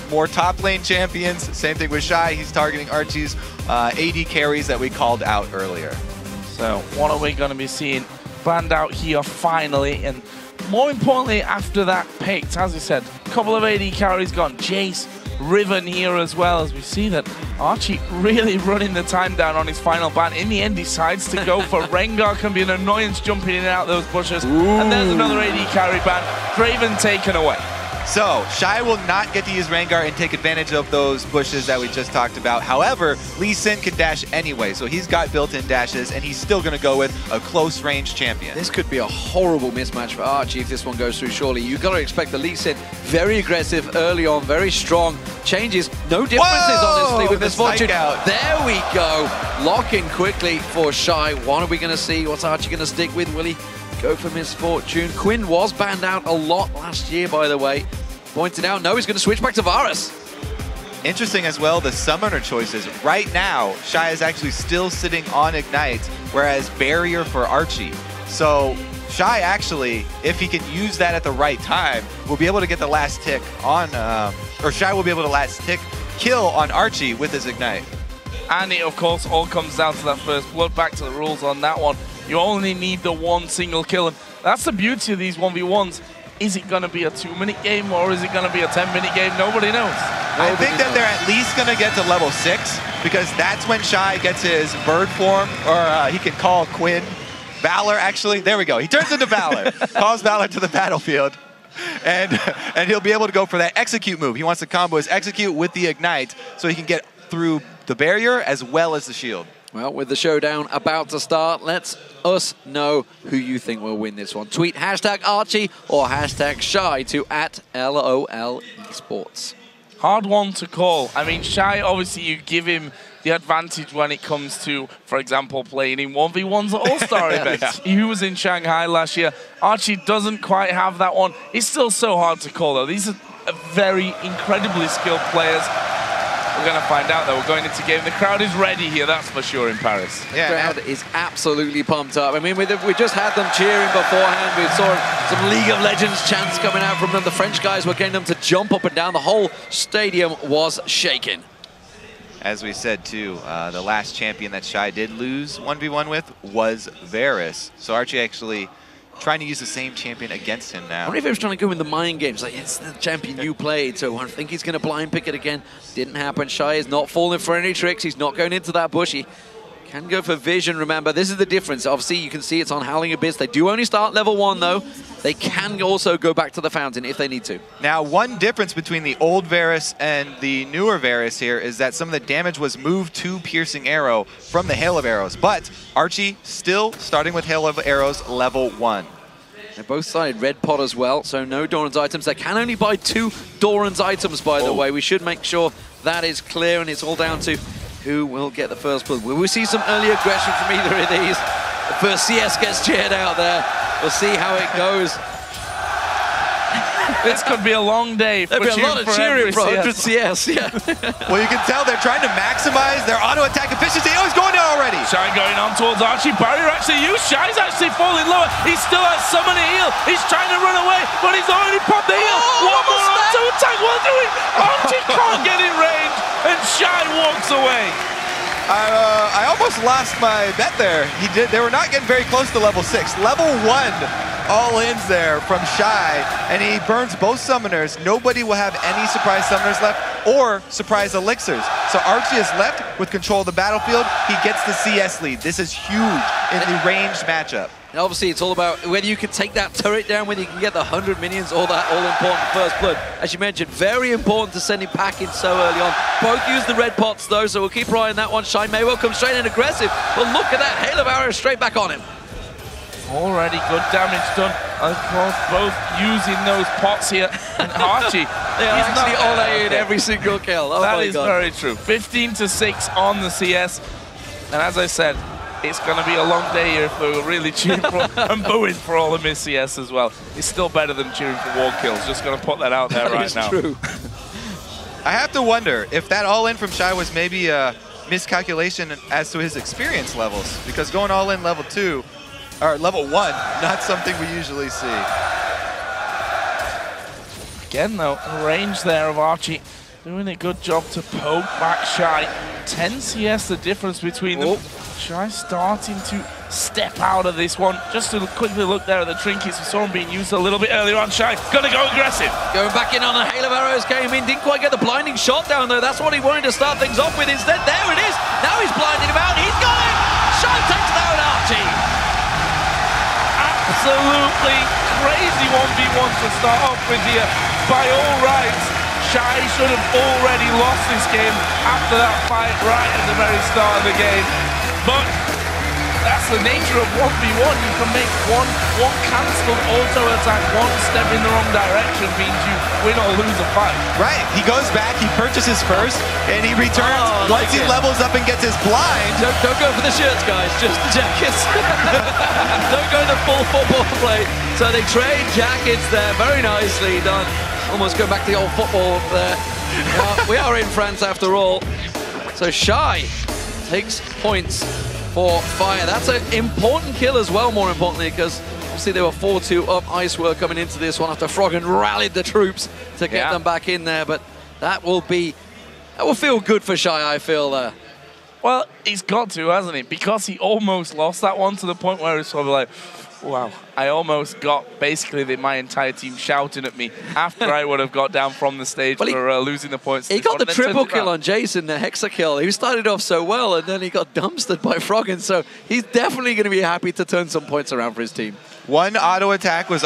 more top lane champions. Same thing with Shy. He's targeting Archie's AD carries that we called out earlier. So what are we going to be seeing banned out here finally? And more importantly, after that picked, as we said, a couple of AD carries gone. Jace, Riven here as well, as we see that Archie really running the time down on his final ban. In the end, decides to go for Rengar. Can be an annoyance jumping in and out those bushes. Ooh. And there's another AD carry ban. Draven taken away. So, Shy will not get to use Rengar and take advantage of those bushes that we just talked about. However, Lee Sin can dash anyway, so he's got built-in dashes, and he's still going to go with a close-range champion. This could be a horrible mismatch for Archie if this one goes through, surely. You've got to expect the Lee Sin very aggressive early on, very strong. Changes, no differences, honestly, with this Fortune. There we go. Lock in quickly for Shy. What are we going to see? What's Archie going to stick with? Will he go for Misfortune? Quinn was banned out a lot last year, by the way. Pointed out, no, he's going to switch back to Varus. Interesting as well, the summoner choices. Right now, Shy is actually still sitting on Ignite, whereas Barrier for Archie. So Shy actually, if he can use that at the right time, will be able to get the last tick on, or Shy will be able to last tick kill on Archie with his Ignite. And it, of course, all comes down to that first blood. Back to the rules on that one. You only need the one single kill, and that's the beauty of these 1v1s. Is it going to be a 2-minute game or is it going to be a 10-minute game? Nobody knows. I think that they're at least going to get to level 6 because that's when Shy gets his bird form, or he can call Quinn. Valor, actually. There we go. He turns into Valor. Calls Valor to the battlefield. And he'll be able to go for that execute move. He wants to combo his execute with the Ignite so he can get through the barrier as well as the shield. Well, with the showdown about to start, let us know who you think will win this one. Tweet hashtag Archie or hashtag Shy to @LOL Esports. Hard one to call. I mean, Shy, obviously you give him the advantage when it comes to, for example, playing in 1v1s at All-Star events. He was in Shanghai last year. Archie doesn't quite have that one. It's still so hard to call, though. These are very incredibly skilled players. We're going to find out, though. We're going into game. The crowd is ready here, that's for sure, in Paris. Yeah, the crowd is absolutely pumped up. I mean, we just had them cheering beforehand. We saw some League of Legends chants coming out from them. The French guys were getting them to jump up and down. The whole stadium was shaking. As we said, too, the last champion that Shy did lose 1v1 with was Varus. So Archie actually trying to use the same champion against him now. I wonder if he was trying to go in the mind games, like, it's the champion you played, so I think he's going to blind pick it again. Didn't happen. Shy is not falling for any tricks. He's not going into that bush. He can go for vision, remember. This is the difference. Obviously, you can see it's on Howling Abyss. They do only start level 1, though. They can also go back to the fountain if they need to. Now, one difference between the old Varus and the newer Varus here is that some of the damage was moved to Piercing Arrow from the Hail of Arrows. But Archie still starting with Hail of Arrows level 1. They're both sided red pot as well, so no Doran's items. They can only buy 2 Doran's items, by the way. We should make sure that is clear, and it's all down to who will get the first blood. Will we see some early aggression from either of these? The first CS gets cheered out there. We'll see how it goes. This could be a long day for There'll be a lot of cheering for 100 CS, yeah. Well, you can tell they're trying to maximize their auto-attack efficiency. Oh, he's going there already. Shy going on towards Archie. Barrier actually used. Shy's actually falling lower. He still has summon a heal. He's trying to run away, but he's already popped the heal. One more auto-attack. What doing? Archie can't get in range, and Shy walks away. I almost lost my bet there. They were not getting very close to level 6. Level 1 all-ins there from Shy, and he burns both summoners. Nobody will have any surprise summoners left or surprise elixirs. So Archie is left with control of the battlefield. He gets the CS lead. This is huge in the ranged matchup. And obviously, it's all about whether you can take that turret down, whether you can get the 100 minions or that all-important first blood. As you mentioned, very important to send him packing so early on. Both use the red pots, though, so we'll keep our eye on that one. Shy may well come straight in aggressive, but look at that Hail of Arrows straight back on him. Already good damage done. Of course, both using those pots here. And Archie, they are actually all in every single kill. Oh, that is very true. 15-6 on the CS. And as I said, it's going to be a long day here if we're really cheering for and booing for all the miss CS as well. It's still better than cheering for wall kills. Just going to put that out there right now. That is true. I have to wonder if that all-in from Shy was maybe a miscalculation as to his experience levels, because going all-in level 2, or level 1, not something we usually see. Again, though, range there of Archie doing a good job to poke back Shy. 10 CS the difference between them. Shy starting to step out of this one. Just to quickly look there at the trinkets, we saw him being used a little bit earlier on. Shy, gonna go aggressive. Going back in on a hail of arrows came in, didn't quite get the blinding shot down though. That's what he wanted to start things off with. Instead, there it is. Now he's blinding him out. He's got it. Shy takes down Archie. Absolutely crazy 1v1 to start off with here. By all rights, Shy should have already lost this game after that fight right at the very start of the game. But that's the nature of 1v1. You can make one cancelled auto attack, one step in the wrong direction means you win or lose a fight. Right, he goes back, he purchases first, and he returns once he levels up and gets his blind. Don't go for the shirts, guys, just the jackets. Don't go the full football play. So they trade jackets there, very nicely done. Almost go back to the old football there. We are in France after all. So Shy takes points for Fire. That's an important kill as well, more importantly, because obviously they were 4-2 up. Icework coming into this one after Froggen rallied the troops to get them back in there. But that will feel good for Shy, I feel there. Well, he's got to, hasn't he? Because he almost lost that one to the point where it's probably like, wow, I almost got basically my entire team shouting at me after I would have got down from the stage for losing the points. He got the triple kill on Jason, the hexa kill. He started off so well, and then he got dumpstered by Froggen, so he's definitely going to be happy to turn some points around for his team. One auto attack was